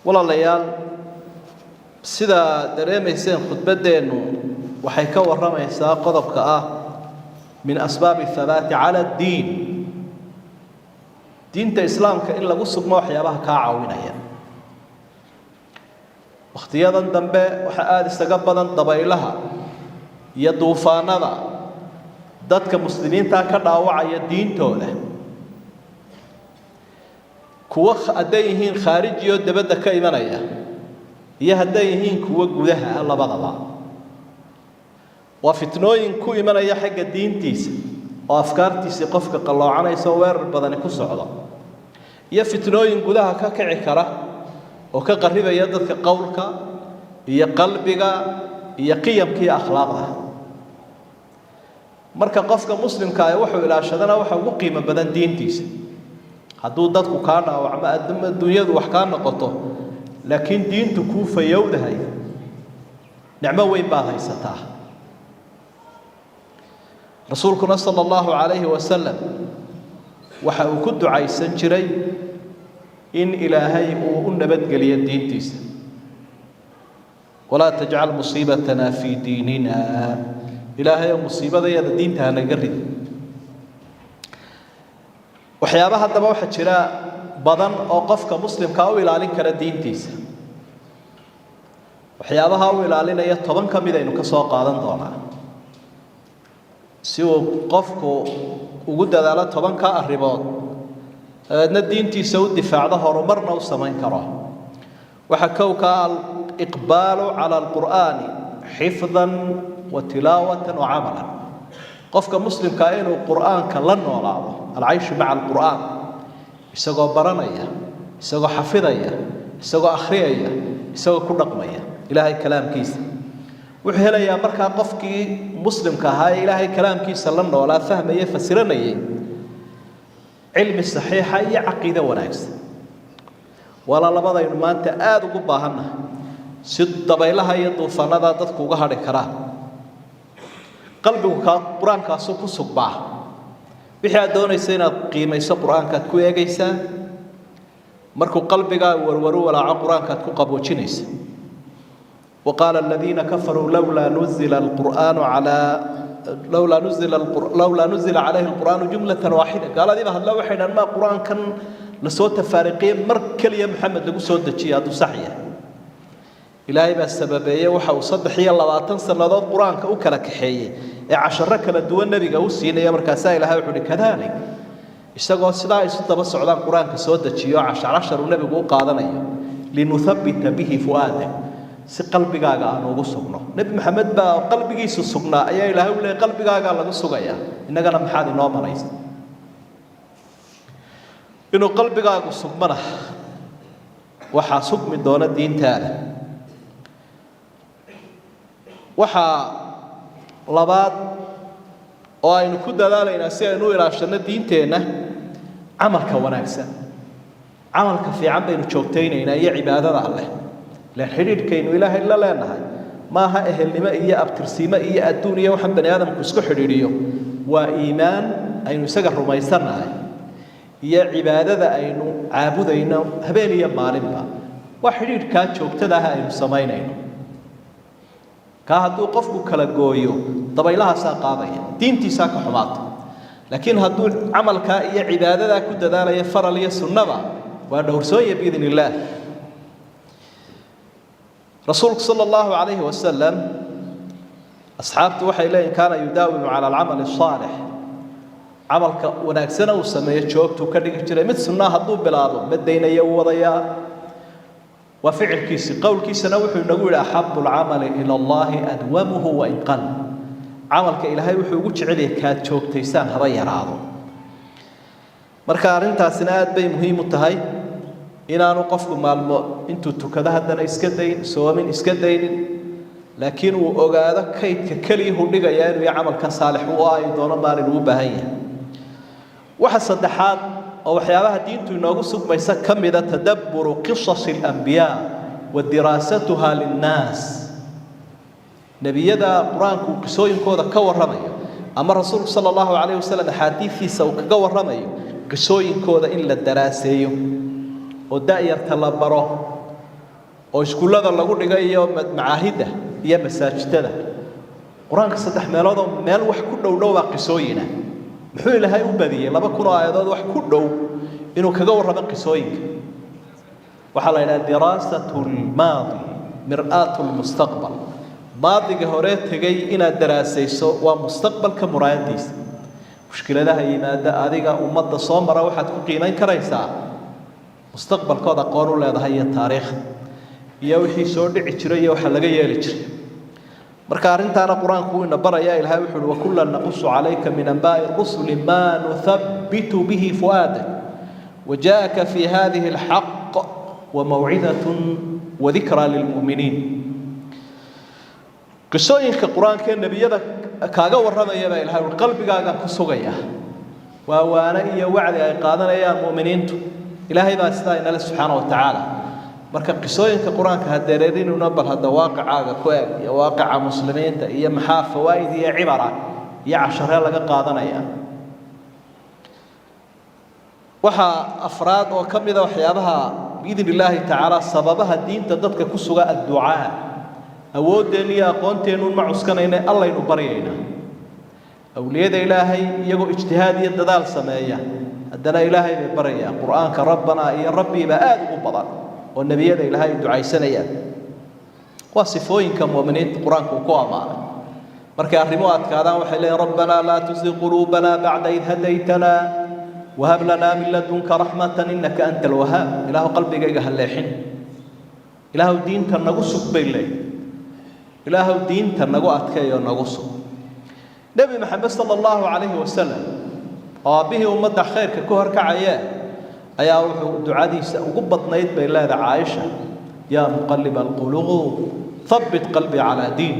walaalayaal sida dareemayseen khudbadeenu waxay ka waramaysaa qodobka ah min asbaab thabaati ala diin diinta islaamka in lagu sugmo waxyaabaha ka caawinaya waqtiyadan dambe waxa aad isaga badan dabaylaha iyo duufaanada dadka muslimiinta ka dhaawacaya diintooda kuwa hadday yihiin khaarijiyo dabadda ka imanaya iyo hadday yihiin kuwa gudaha labadaba waa fitnooyin ku imanaya xagga diintiisa oo afkaartiisa qofka qaloocanaysa weerar badan ku socdo iyo fitnooyin gudaha ka kici kara oo ka qaribaya dadka qowlka iyo qalbiga iyo qiyamka iyo akhlaaqda marka qofka muslimka ah wuxuu ilaashadana waxa ugu qiimo badan diintiisa hadduu dadku ka dhaawacmo adduunyadu wax ka noqoto laakiin diintu ku fayowdahay nicmo weyn baad haysataa rasuulkuna sallallahu alayhi wa sallam waxa uu ku ducaysan jiray in ilaahay uu u nabadgeliyo diintiisa wala tajcal musiibatana fi diinina ilaahay musiibadayada diinta naga rid waxyaabaha hadaba waxa jira badan oo qofka muslimka u ilaalin kara diintiisa waxyaabaha uu ilaalinaya 10 kamid aynu ka soo qaadan doonaa si uu qofku ugu dadaalo 10 ka arrimood adna diintiisa u difaacdo horumarna u sameyn karo waxa kowka al-iqbalu ala al-qur'an hifdhan wa tilawatan wa amalan qofka muslimka inuu qur'aanka la noolaado al-aish ma'a al-qur'an isagoo baranaya isagoo xafidaya isagoo akhriyaya isagoo ku dhaqmaya ilaahay kalaamkiisa wuxuu helayaa marka qofkii muslimka ahaa ilaahay kalaamkiisa la noolaa fahmaya fasiranaya cilmi saxiixa iyo aqeedo wanaagsan wala labadaynu maanta aad ugu baahanahay si dabaylaha iyo duufaanada dadku uga hadhi karaan qalbigu ka quraankaas ku sugbaa wixii aad doonayso inaad qiimayso quraanka ku eegaysaa markuu qalbiga warwaru walaa quraanka ku qaboojinaysa وقال الذين كفروا لولا نزل القرآن على لولا نزل عليه القرآن جملة واحدة قال هذه ما وحنا ما قرآن كان لصوت فارقين مركل يا محمد لقوا صوت الشيء صحيح إلهي بالسببية وحو صدحي الله لا تنسى هذا القرآن كأكل كحية 10 كلا دول النبي قوسين يا مركزا إلهي وحولي كذلك اشتغل الصداع يسوط بس على القرآن كصوت الشيء 10 والنبي قو قادنا لنثبت به فؤاده si qalbigaaga aan ugu sugno nabi maxamed baa qalbigiisa sugnaa ayaa ilaahay u leeyahay qalbigaaga laga sugaya inagana maxaad inoo maraysa inuu qalbigaagu sugmana waxa sugmi doona diintaada waxa labaad oo aynu ku dadaalayna si aynu ilaashano diinteena amalka wanaagsan amalka fiican baynu joogtaynaynaa iyo cibaadada Allah la xiriirkaynu ilaahay la leenahay ma aha ehelnimo iyo abtirsiimo iyo adduuniya waxa bani aadamku isku xiriiriyo waa iimaan aynu isaga rumaysanahay iyo cibaadada aynu caabudayno habeen iyo maalinba waa xiriirka joogtada ah aynu sameynayno ka hadduu qofku kala gooyo dabaylaha saa qaadaya diintiisa ka xumaata laakiin hadduu amalka iyo cibaadada ku dadaalaya faral iyo sunnada waa dhowrsooye biidhnillah رسولك صلى الله عليه وسلم أصحابته وحي إليه كان يداوم على العمل الصالح عملك وناكسنا وسميه شوكته كدك جري مثل سنة هدو بلاده بدينا يوضيا وفعل كيس قول كيس نوحي نقول أحب العمل إلى الله أدومه وإن قل عملك إلهي وحي وقوش عليه كاد شوكته يسان هضير عاضو مركا أرنتا سنات بي مهم التهي inaanu qofku maalmo intuu tukada hadana iska dayn soomin iska daynin laakiin uu ogaado kaydka kaliya uu dhigaya inuu amalka saalix uu ay doono maalin uu baahan yahay waxa saddexaad oo waxyaabaha diintu inoogu sugmaysa kamida tadabburu qisas al-anbiya wa dirasatuha lin-nas nabiyada quraanku qisooyinkooda ka warramayo ama rasuulku sallallahu alayhi wasallam hadiisiisa uu kaga warramayo qisooyinkooda in la daraaseeyo ودائر تلبره oo iskuulada lagu dhigay iyo macaahida iyo masaajidada quraanka saddex meelood oo meel wax ku dhow dhow baa qisooyina muxuu ilaahay u badiyay 2,000 aayadood wax ku dhow inuu kaga warramo qisooyinka waxa la yiraahdaa diraasatul maadi mir'atul mustaqbal maadiga hore tagay inaad daraasayso waa mustaqbalka muraayadiisa mushkiladaha yimaada adiga ummadda soo mara waxaad ku qiimeyn karaysaa mustaqbalkooda aqoon u leedahay iyo taariikh iyo wixii soo dhici jiray iyo waxa laga yeeli jiray marka arintaana quraanku ina baraya ilaahay wuxuu wa kullan naqussu alayka min anba'i ar-rusul ma nuthabbitu bihi fuadak وجاءك في هذه الحق وموعظة وذكرى للمؤمنين قصوينك القرآن كان نبيذا كاغا ورما يا إلهي والقلب كاغا كسوغيا وانا يا وعد قادنا يا مؤمنين إلهي با استاين الله سبحانه وتعالى marka qisooyinka quraanka hadeereedin una bal hada waaqicaaga ku eeg iyo waaqica muslimiinta iyo maxaa fawaa'id iyo cibara iyo cashare laga qaadanaya waxa afraad oo kamida waxyaabaha biidin ilaahi taala sababaha diinta dadka ku suga adduucaa awoodeen iyo aqoonteenu ma cuskanayna allah inuu bariyayna awliyada ilaahay iyagoo ijtihaad iyo dadaal sameeya hadana ilaahay bay baraya quraanka rabbana iyo rabbi ba aad ugu badan oo nabiyada ilaahay ducaysanaya waa sifooyinka muuminiinta quraanku ku amaanay markay arrimo adkaadaan waxay leeyahay rabbana la tuzigh qulubana ba'da idh hadaytana وهب لنا من لدنك رحمة إنك أنت الوهاب إله قلبك هاللحين إله الدين تنقصك بالله إله الدين تنقو أتكي ونقصك نبي محمد صلى الله عليه وسلم به أمد خير ككهر كعياء أيا دعادي وقبط نيت بالله عائشة يا مقلب القلوب ثبت قلبي على دين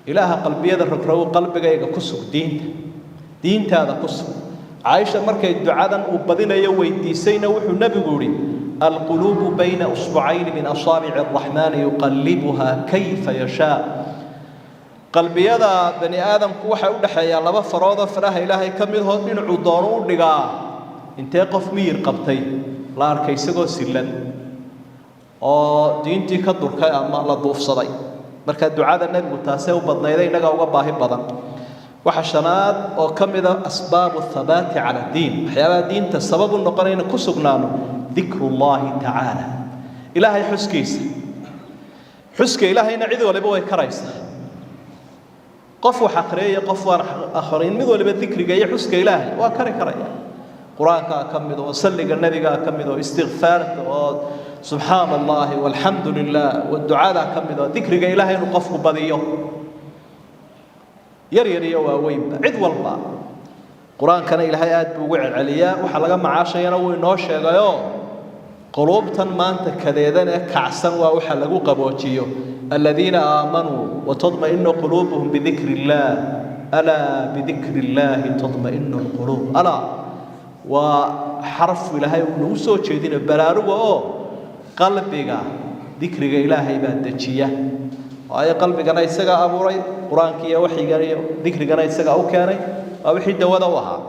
إله قلبي يذكر قلبك يقصك دين هذا قصك عائشة مركي دعاء وبدنا يويديسين وحو النبي يقول القلوب بين أصبعين من أصابع الرحمن يقلبها كيف يشاء قلبي هذا بني آدم كوحة ودحيا لما فرادة فراه إلهي كم يظهر من عضارون لقاء انت قف مير قبتي لا أركي سقو سلن دينتي كدر كي أما الله ضوف صدي مركي دعاء النبي متاسي وبدنا يدي نقا وقباهي بدن وحشنات وكمذا أسباب الثبات على الدين حياة الدين تسبب النقرين كسبنانه ذكر الله تعالى إلهي حسكيس حسك إلهي نعيذ ولا بوي كريس قفوا حقرية قفوا آخرين مذو اللي بالذكر جاي حسك إلهي وكري كرية قرآن كمذا وسلق النبي كمذا استغفار سبحان الله والحمد لله والدعاء كمذا ذكر جاي إلهي نقفوا بديه يريري وين عد والله قرآن كان إلهي آد بوعي عليا وحلقا معاشا ينوي نوشي غيو قلوبتا ما أنت كذيذان كعسا وحلقوا قبوتيو الذين آمنوا وتطمئن قلوبهم بذكر الله ألا بذكر الله تطمئن القلوب ألا وحرف إلهي ونوسو تشيدين برارو قلبك ذكر إلهي بادتشيه وأي قلبك أنا يسقى أبو ري قرآن كي وحي قري ذكر أنا يسقى أو كاني أو وحي دوّا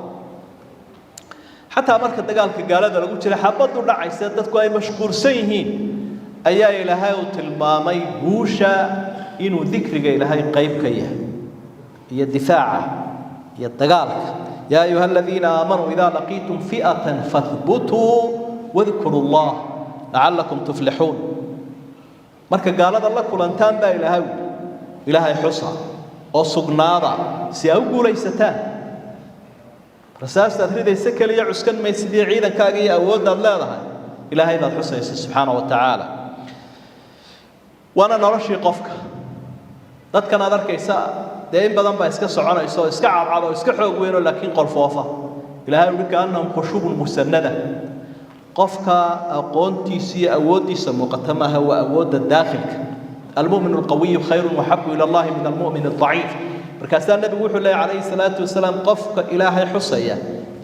حتى مركز دجالك قال هذا لقول ترى حبض ولا عيسى أي مشكور سيهين أي إلهي وتلمامي بوشا إنه ذكر إلهي قيب كيه هي الدفاع هي الدجالك يا أيها الذين آمنوا إذا لقيتم فئة فاثبتوا واذكروا الله لعلكم تفلحون marka gaalada la kulantaan baa ilaahay xusa oo sugnaada si ay u guulaysataan rasaasta ridaysa kaliya cuskan may sidii ciidankaaga iyo awoodda leedahay ilaahay baa xusaysa subhanahu wa ta'ala wana noloshii qofka dadkan aad arkaysa in badan baa iska soconayso iska caabcado iska xoog weyn laakiin qolfoofa ilaahay uu kaanam khushubun musannada قفك أقونتيسي أودي سمقتمها وأود الداخل المؤمن القوي خير وحب إلى الله من المؤمن الضعيف بركاستان النبي وحو الله عليه الصلاة والسلام قفك إلهي حسيا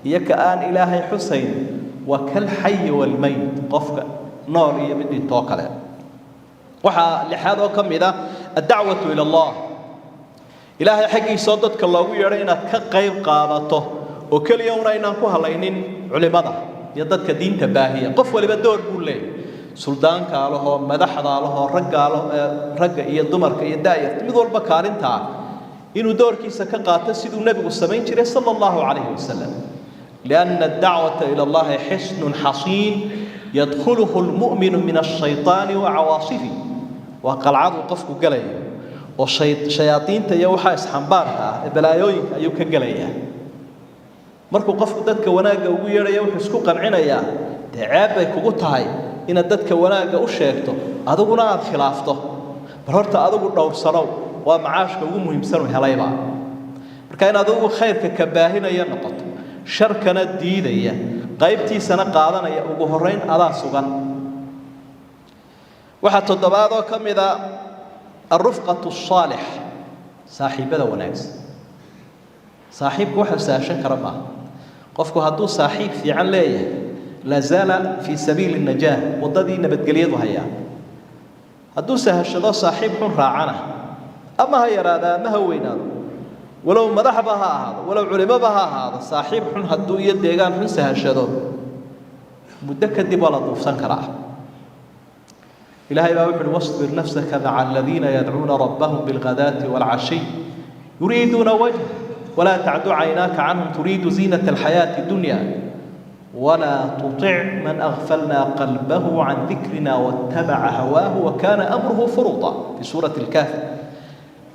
يكأن إلهي حسين وكالحي والميت قفك نار يبدي توكل وحا لحاذا كم إذا الدعوة إلى الله إلهي حقي صدتك الله ويرينا كقيب قادته وكل يوم رأينا كوها لينين علماء يدك دين تباهية قف ولي بدور بقول لي suldaanka lahoo madaxda lahoo ragga iyo dumarka iyo daayirta mid walba kaalinta inuu doorkiisa ka qaato siduu nabigu samayn jiray sallallahu alayhi wasallam لأن الدعوة إلى الله حصن حصين يدخله المؤمن من الشيطان وعواصفه وقلعه قفك قليه والشياطين تيوحى اسحنبارها بلايوين أيوك قليه markuu qofku dadka wanaaga ugu yeerayo wuxuu isku qancinayaa tacaab ay kugu tahay in dadka wanaaga u sheegto adiguna aad khilaafto bar horta adigu dhowrsano waa macaashka ugu muhiimsan oo helayba marka in adigu khayrka ka baahinaya noqoto sharkana diidaya qaybtiisana qaadanaya ugu horeyn adaa sugan waxa toddobaad oo kamida arufqatu salih saaxiibada wanaagsan saaxiibku waxa saashan kara ma qofku hadduu saaxiib fiican leeyahay la zala fi sabiil an-najah wadadii nabadgeliyadu haya hadduu sahashado saaxiib xun raacana ama ha yaraada ama ha weynaado walow madaxba ha ahaado walow culimaba ha ahaado saaxiib xun hadduu iyo deegaan xun sahashado muddo kadib waa la duufsan karaa ilaahay baa wuxuu wasbir nafsaka ma'a alladhina yad'una rabbahum bilghadati wal'ashi yuriduna wajha ولا تعد عيناك عنهم تريد زينة الحياة الدنيا ولا تطع من أغفلنا قلبه عن ذكرنا واتبع هواه وكان أمره فرطا في سورة الكهف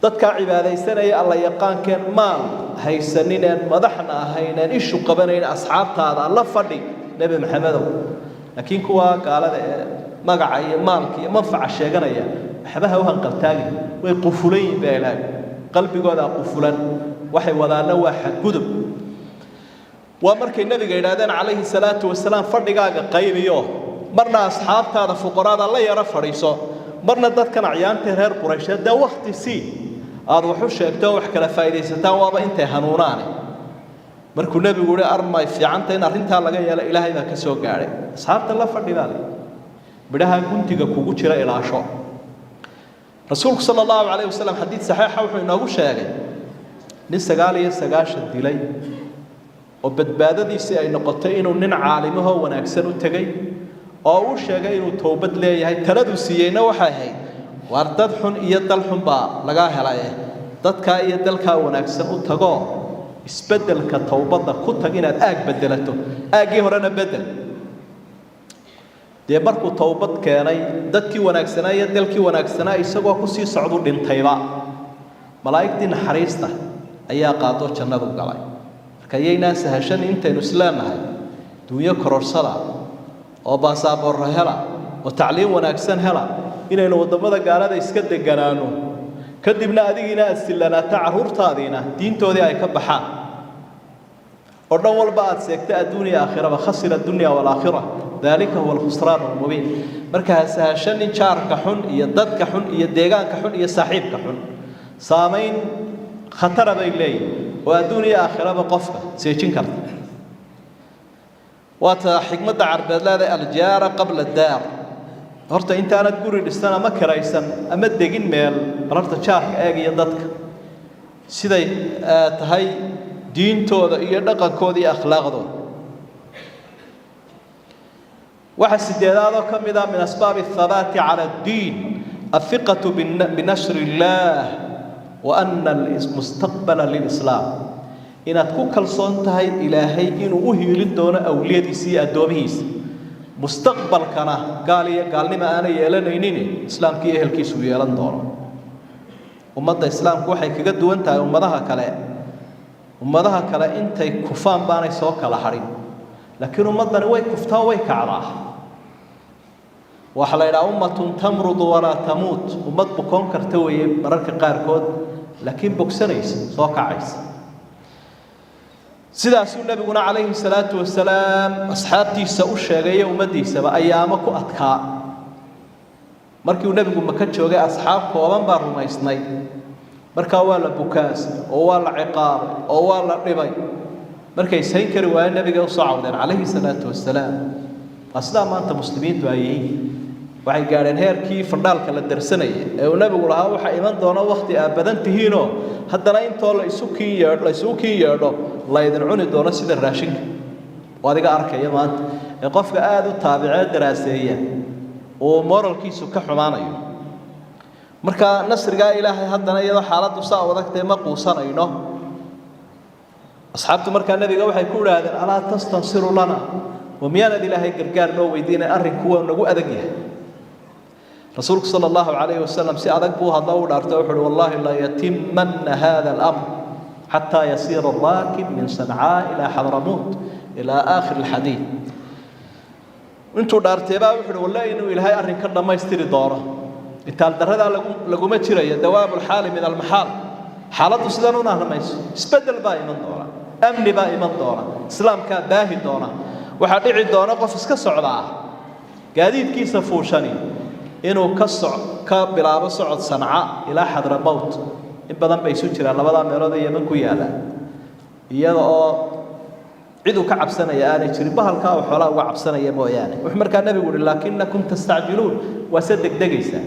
dadka cibaadaysanaya alla yaqaan keen maal haysanina madaxna ahayna ishu qabanayna asxaabtaada la fadhi nabi maxamed laakiin kuwa gaalada magaca iyo maalka iyo manfaca sheeganaya waxbaha u hanqaltaagay way qufulayeen beelaa qalbigooda qufulan waxay wadaana waa xadgudub waa markay nabiga yiraahdeen calayhi salaatu wasalaam fadhigaaga qaybiyo marna asxaabtaada fuqaraada la yara fadhiiso marna dadkan ciyaanta reer quraysheed waqti si aad wuxuu sheegtay wax kala faa'iideysataan waaba intay hanuunaan markuu nabigu yiri armay fiicanta in arinta laga yeelo ilaahay baa ka soo gaaray asxaabta la fadhidaa bidaha guntiga kugu jira ilaasho rasuulku sallallahu alayhi wasallam xadiis saxiix wuxuu inoogu sheegay nin 99 dilay oo badbaadadiisii ay noqotay inuu nin caalimo wanaagsan u tagay oo uu sheegay inuu toobad leeyahay taladu siiyayna waxa ahayd war dad xun iyo dal xun baa laga helay dadka iyo dalka wanaagsan u tago isbedelka toobada ku tag inaad aag bedelato aagii horena bedel dee markuu toobad keenay dadkii wanaagsanaa iyo dalkii wanaagsanaa isagoo ku sii socdo dhintayba malaa'igtii naxariista ayaa qaado jannadu galay marka yeena sahashan intaynu islaanahay duuyo kororsada oo baasaboor hela oo tacliin wanaagsan hela inaynu wadamada gaalada iska deganaano kadibna adigina asilanaata caruurtaadina diintoodii ay ka baxaan oo dhan walba aad seegta adduuniya aakhiraba khasira dunya wal aakhirah dalika huwa al-khusran al-mubin marka sahashan jaarka xun iyo dadka xun iyo deegaanka xun iyo saaxiibka xun saamayn khatar bay leeyihiin oo adduuniya aakhiraba qofka seejin karta waata xigmadda carbeed leedahay al-jaara qabla ad-daar horta intaanad guri dhistan ama karaysan ama degin meel barta jaarka eegiyo dadka siday tahay diintooda iyo dhaqankooda iyo akhlaaqdooda waxa sideedaad oo kamid ah min asbaab athabati ala ad-din الثقة بنشر الله وأن المستقبل للإسلام إن تكون كالصونتها إلهي إنه أهيل دون أولياء سي أدوميس مستقبل كنا قال لي ما أنا يلانيني إسلام كي أهل كيسو يلان دونه ومضى إسلام كوحي كجد وأنت ومضاها كلا أنت كفان باني سوك على حريم لكن ومضى نوي كفتا ويك عراه وحلا أمة تمرض ولا تموت ومض بكون كرتوي مرارك قاركود لكن بوكسنيس سوك عيس سيدا سنة نبينا عليه الصلاة والسلام أصحابتي سأشيغي ومدي سبا أيامك أتكا مركي ونبي مكتشوغي أصحابك ومن بارو ما يسني مركا والا بوكاس ووالا عقاب ووالا ربي مركي سيكر وان نبي صعودا عليه الصلاة والسلام أصلا ما أنت مسلمين توايين waxay gaareen heerkii fardaalka la darsanay ee uu nabigu lahaa waxa iman doona waqti aad badan tihiino haddana intoo la isu kiyeedho la idin cuni doono sida raashinka wadiga arkaya maanta ee qofka aad u taabicay daraaseeya moralkiisu ka xumaanayo marka nasriga ilaahay haddana iyadoo xaaladdu saa wadagtay ma quusanayno asxaabtu markaa nabiga waxay ku yiraahdeen alaa tastansiru lana وميانا إلهي قرقار نو ويدينا أرن كوا نقو أذقيه رسولك صلى الله عليه وسلم سيادك بوها دور أرتوحر والله لا يتمن هذا الأمر حتى يصير الراكب من صنعاء إلى حضرموت إلى آخر الحديث انتو دارتبا وحر والله إنه إلهي أرن كرنا ما يستري دورة التال درهدا لقومة شرية دواب الحال من المحال حالته سلانونا لما يسبدل باي من دورة أمن باي من دورة إسلام كان باهي دورة waxaa dhici doona qof iska socda gaadiidkiisa fuushani inuu ka bilaabo socod sanca ilaa Hadramaut in badan bay soo jiraan labada meelood ee Yemen ku yaala iyada oo cid uu ka cabsanaya aanay jirin bahalka oo xoolaha uga cabsanaya mooyaane wax markaa nabigu yiri laakiinakum tastaajiluun waa degdegaysa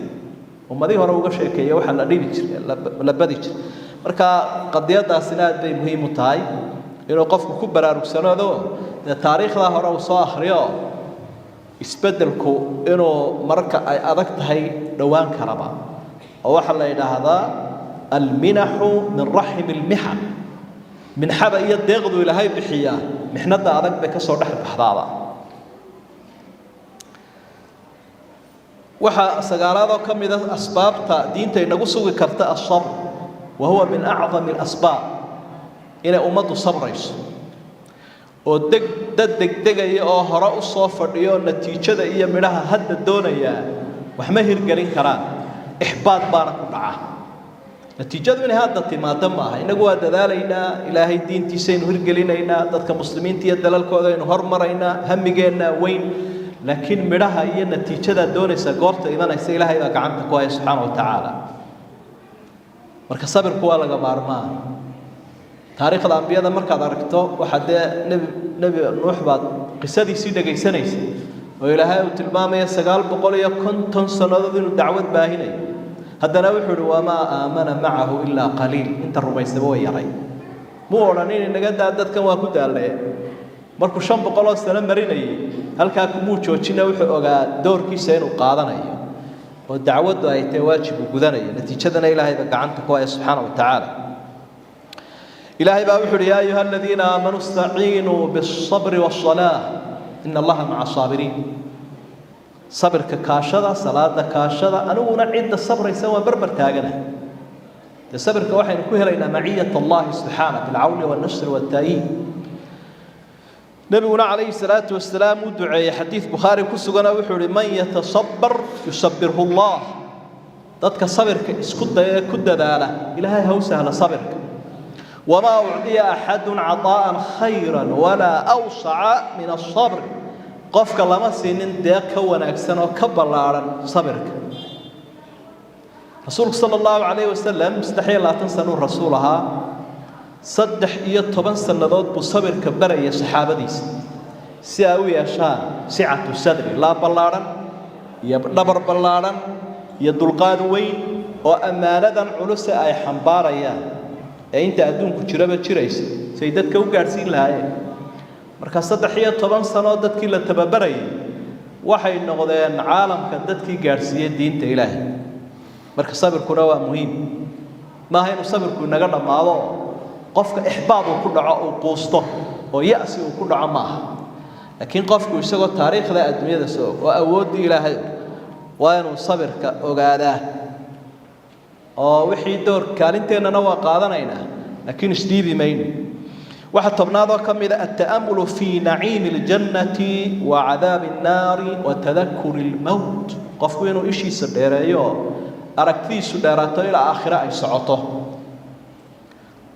ummadii hore uga sheekeeyay waxa la dhibi jiray la badi jiray marka qadiyadaasina aad bay muhiim u tahay inuu qofku ku baraarugsanaado taariikhda hore uu soo akhriyo isbedelku inuu marka ay adag tahay dhawaan karaba oo waxa la yiraahdaa alminahu min rahim almihan min hada iyo deeqdu ilaahay bixiya mixnada adag bay ka soo dhaxbaxdaada waxa sagaalaadoo kamid ah asbaabta diinta inagu sugi karta as-sabr wa huwa min a'zami al-asbab ila ummadu sabrayso oo degdegaya oo hore u soo fadhiyo natiijada iyo midhaha hadda doonaya wax ma hirgelin karaan ihbaad baana ku dhaca natiijadu inay hadda timaado ma aha inagu waa dadaalaynaa ilaahay diintiisa inuu hirgelinaynaa dadka muslimiinta iyo dalalkooda inuu hormaraynaa hamigeena weyn laakiin midhaha iyo natiijada doonaysa goorta imanaysa ilaahay baa gacanta ku haya subxaanahu wa tacaala marka sabirku waa laga maarmaan تاريخ الأنبياء ده مركز أركته واحد نبي نوح بعد قصدي سيدة جيسانيس وإلهي وتلمامة سجال بقول يا كنت سنذر الدعوة باهني هذا نوح وما آمن معه إلا قليل أنت الربع سبوي يا ري مو ورانين إن جد عدد كم واحد عليه مركو شام بقول السلام مريني هل كاكمو تشوتشنا وحقا دور كيسين وقاضنا والدعوة ده يتواجب وجودنا نتيجة إلهي بقعنت كويس سبحانه وتعالى إلهي بأوحر يا أيها الذين آمنوا استعينوا بالصبر والصلاة إن الله مع الصابرين صبر ككاشدة صلاة كاشدة أنا ونعيد الصبر يسوى بربر تاجنا الصبر كواحد كهر إلى معية الله سبحانه بالعون والنصر والتأييد نبينا عليه الصلاة والسلام ودعي حديث بخاري كسجنا وحر من يتصبر يصبره الله ذاتك صبر كد داله إلهي هو سهل صبرك وما أعطي أحد عطاء خيرا ولا أوسع من الصبر قفك لما سنين ديك ونكسن وكبلارا صبرك رسولك صلى الله عليه وسلم مستحيل لا تنسنوا رسولها صدح إيطبان سندود بصبر كبرا يا صحابة ديس سياوي أشان سعة الصدر لا بلارا يبنبر بلارا يدلقاد وين وأمانة علوس أي حنبارا أنت أدونك جربة جريس سيدتك وقارسين لها مركز صدحية طبعا صنادت كلا تببري وحي النغضين عالم كدتك قارسية دين تإلهي مركز صبر كراوة مهم ما هي صبر كنا قلنا مع الله قفك إحباط وكل عاء وقوسته ويأس وكل عماه لكن قفك يسوى التاريخ لا الدنيا ذا سوى وأود إلهي وأنا صبر كأقاده وحي دور كالنتين نوا قادنينا لكن شديد مين واحد طبناضا كم إذا التأمل في نعيم الجنة وعذاب النار وتذكر الموت قفوينو إشي سديريو أركتي سديراتو إلى آخرة أي سعطه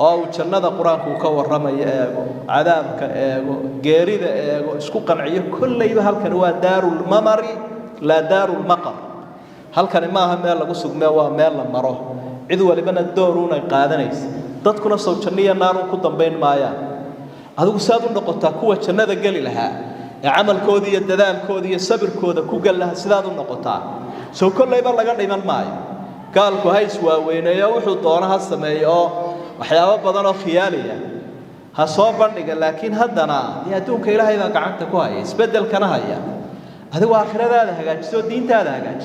أو جنة قرآن كوكو الرمي إيغو عذابك إيغو قيريد إيغو اسكو قنعيه كل إذا هل كان هو دار الممر لا دار المقر هل كان ما هم مال لقصق ما هو مال لمره عذو لبنا الدورون قادنيس dadkuna soo jannada naaru ku dambeyn maayaan adigu saad u noqotaa kuwa jannada gali lahaa ee amalkoodii iyo dadaalkoodii iyo sabirkooda ku gal lahaa sidaad u noqotaa soo kollayba laga dhiman maayo gaalku hays waaweynayo wuxuu doonaha sameeyo waxyaabo badan oo khiyaaliya ha soo bandhiga laakiin haddana adduunka ilaahay baa gacanta ku haya isbedelkana haya هذا آخر هذا هجاج سو دين هذا هجاج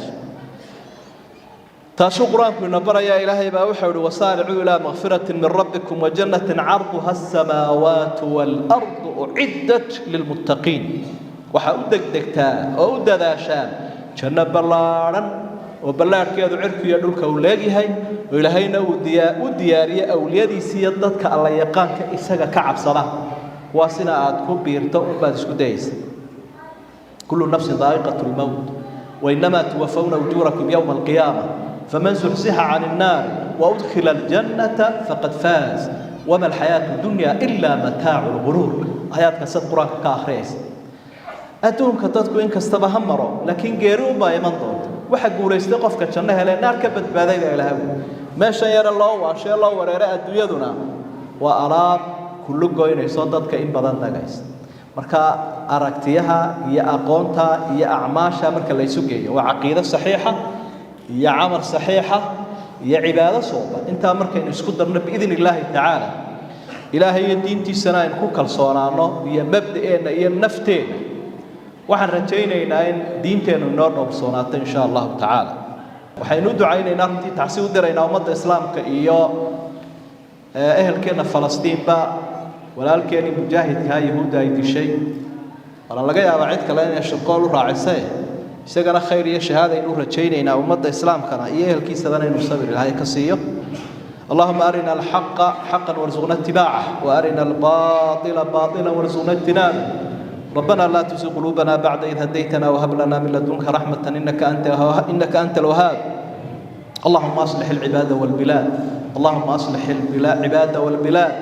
تاسو قرآنكم نبرة يا إلهي بأوحد وسارعوا إلى مغفرة من ربكم وجنة عرضها السماوات والأرض أعدت للمتقين وحأودك دكتا أود ذا شان جنة بلارا وبلار كيادو عركو يدولك أولاقي هاي وإلهينا وديارية أوليادي سيادتك الله يقانك إساقا كعب صلاة واسنا آدكو بيرتو بعد اسكو دايس كل نفس ذائقة الموت وإنما توفون أجوركم يوم القيامة فمن زحزح عن النار وأدخل الجنة فقد فاز وما الحياة الدنيا إلا متاع الغرور آيات كسد قرآن كآخريس أدوهم كتاتكو إن كستبهم مرو لكن غيرو با يمنطون waxa guuleystay qofka janno helay naar ka badbaaday ilaahay meesha yar Allah waa shay Allah wareeray adduunyaduna waa alaab kullu goynayso dadka in badan dagays marka aragtiyaha iyo aqoonta iyo acmaasha marka la isu geeyo waa aqeedo saxiixa iyo amal saxiixa iyo cibaado sooba inta marka in isku darno biidin Ilaahi ta'ala Ilaahay diintiisana in ku kalsoonaano iyo mabda'eena iyo nafteena waxaan rajaynaynaa in diinteenu noo dhowrsoonaato insha Allah ta'ala waxaynu ducaynaynaa runtii tacsi u diraynaa ummadda islaamka iyo ehelkeena Falastiin walaalkeena mujaahidka yahuuda ay dishay wala laga yaabaa cid kale inay shaqo u raacisay isagana khayr iyo shahaada inuu rajaynaynaa ummadda islaamkana iyo ehelkiisana inuu sabir ilaahay ka siiyo اللهم أرنا الحق حقا وارزقنا اتباعه وأرنا الباطل باطلا وارزقنا اجتنابه ربنا لا تزغ قلوبنا بعد إذ هديتنا وهب لنا من لدنك رحمة إنك أنت الوهاب اللهم أصلح العباد والبلاد اللهم أصلح العباد والبلاد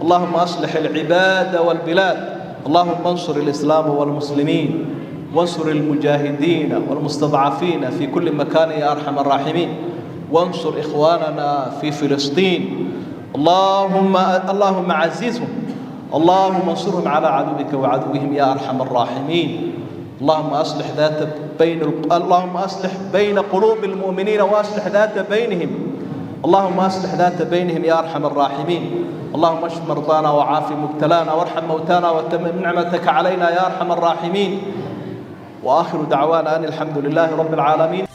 اللهم أصلح العباد والبلاد اللهم انصر الإسلام والمسلمين وانصر المجاهدين والمستضعفين في كل مكان يا أرحم الراحمين وانصر إخواننا في فلسطين اللهم عززهم اللهم انصرهم على عدوك وعدوهم يا أرحم الراحمين اللهم أصلح بين قلوب المؤمنين وأصلح ذات بينهم اللهم أصلح ذات بينهم يا أرحم الراحمين اللهم اشف مرضانا وعاف مبتلانا وارحم موتانا وتمم نعمتك علينا يا أرحم الراحمين وآخر دعوانا أن الحمد لله رب العالمين